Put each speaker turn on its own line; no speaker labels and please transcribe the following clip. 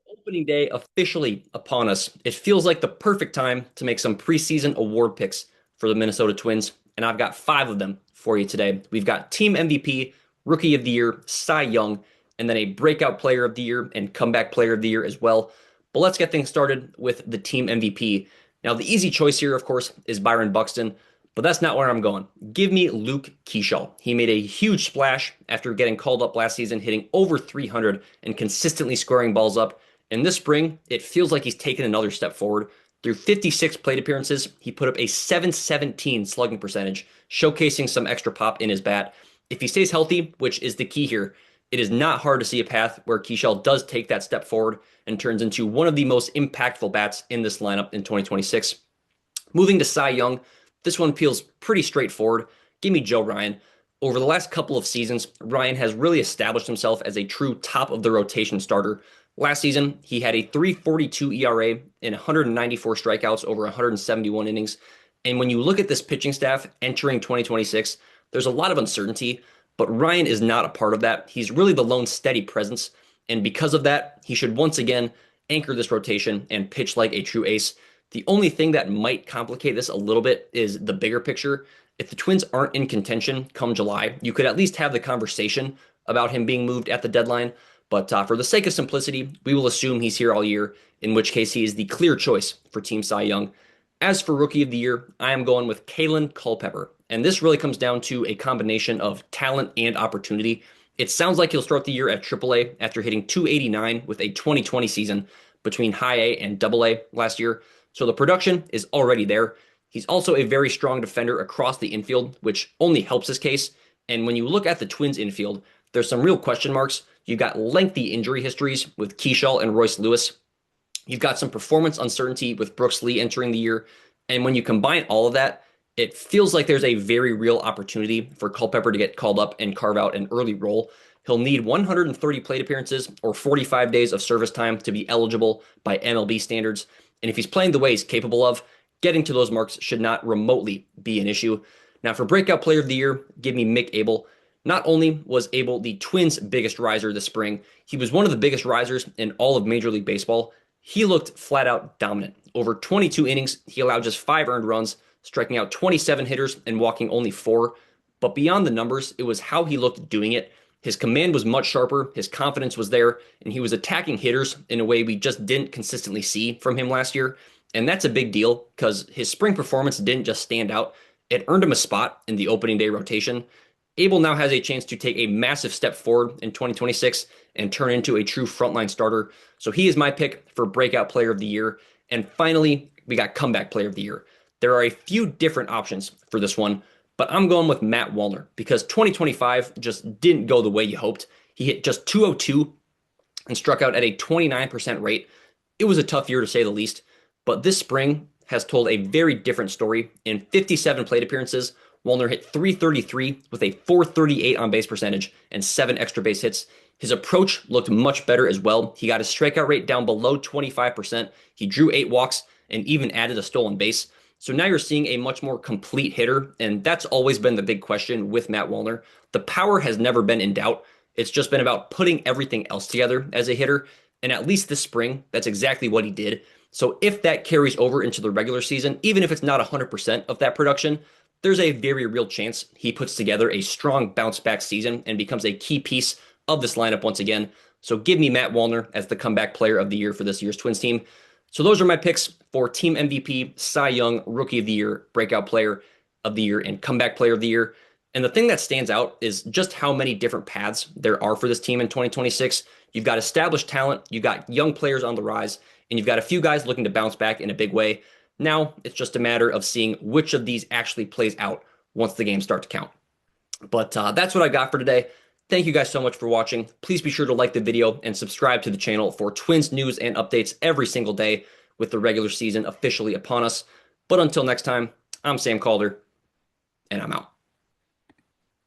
Opening day officially upon us. It feels like the perfect time to make some preseason award picks for the Minnesota Twins, and I've got five of them for you today. We've got Team MVP, Rookie of the Year, Cy Young, and then a Breakout Player of the Year and Comeback Player of the Year as well. But let's get things started with the Team MVP. Now, the easy choice here, of course, is Byron Buxton, but that's not where I'm going. Give me Luke Keeschall. He made a huge splash after getting called up last season, hitting over 300 and consistently scoring balls up. In this spring, it feels like he's taken another step forward. Through 56 plate appearances, he put up a 717 slugging percentage, showcasing some extra pop in his bat. If he stays healthy, which is the key here, it is not hard to see a path where Keeschall does take that step forward and turns into one of the most impactful bats in this lineup in 2026. Moving to Cy Young, this one feels pretty straightforward. Give me Joe Ryan. Over the last couple of seasons, Ryan has really established himself as a true top of the rotation starter. Last season, he had a 3.42 ERA and 194 strikeouts over 171 innings. And when you look at this pitching staff entering 2026, there's a lot of uncertainty, but Ryan is not a part of that. He's really the lone steady presence. And because of that, he should once again anchor this rotation and pitch like a true ace. The only thing that might complicate this a little bit is the bigger picture. If the Twins aren't in contention come July, you could at least have the conversation about him being moved at the deadline. But for the sake of simplicity, we will assume he's here all year, in which case he is the clear choice for Team Cy Young. As for Rookie of the Year, I am going with Kalen Culpepper. And this really comes down to a combination of talent and opportunity. It sounds like he'll start the year at AAA after hitting 289 with a 2020 season between High A and AA last year. So the production is already there. He's also a very strong defender across the infield, which only helps his case. And when you look at the Twins infield, there's some real question marks. You've got lengthy injury histories with Keeschall and Royce Lewis. You've got some performance uncertainty with Brooks Lee entering the year. And when you combine all of that, it feels like there's a very real opportunity for Culpepper to get called up and carve out an early role. He'll need 130 plate appearances or 45 days of service time to be eligible by MLB standards. And if he's playing the way he's capable of, getting to those marks should not remotely be an issue. Now, for Breakout Player of the Year, give me Mick Abel. Not only was Abel the Twins' biggest riser this spring, he was one of the biggest risers in all of Major League Baseball. He looked flat out dominant. Over 22 innings, he allowed just 5 earned runs, striking out 27 hitters and walking only 4. But beyond the numbers, it was how he looked doing it. His command was much sharper, his confidence was there, and he was attacking hitters in a way we just didn't consistently see from him last year. And that's a big deal because his spring performance didn't just stand out, it earned him a spot in the opening day rotation. Abel now has a chance to take a massive step forward in 2026 and turn into a true frontline starter. So he is my pick for Breakout Player of the Year. And finally, we got Comeback Player of the Year. There are a few different options for this one, but I'm going with Matt Wallner because 2025 just didn't go the way you hoped. He hit just 202 and struck out at a 29% rate. It was a tough year to say the least, but this spring has told a very different story. In 57 plate appearances, Wallner hit 333 with a 438 on base percentage and 7 extra base hits. His approach looked much better as well. He got his strikeout rate down below 25%. He drew 8 walks and even added a stolen base. So now you're seeing a much more complete hitter, and that's always been the big question with Matt Wallner. The power has never been in doubt. It's just been about putting everything else together as a hitter, and at least this spring, that's exactly what he did. So if that carries over into the regular season, even if it's not 100% of that production, there's a very real chance he puts together a strong bounce back season and becomes a key piece of this lineup once again. So give me Matt Wallner as the Comeback Player of the Year for this year's Twins team. So those are my picks for Team MVP, Cy Young, Rookie of the Year, Breakout Player of the Year, and Comeback Player of the Year. And the thing that stands out is just how many different paths there are for this team in 2026. You've got established talent, you've got young players on the rise, and you've got a few guys looking to bounce back in a big way. Now it's just a matter of seeing which of these actually plays out once the games start to count. But that's what I got for today. Thank you guys so much for watching. Please be sure to like the video and subscribe to the channel for Twins news and updates every single day with the regular season officially upon us. But until next time, I'm Sam Calder, and I'm out.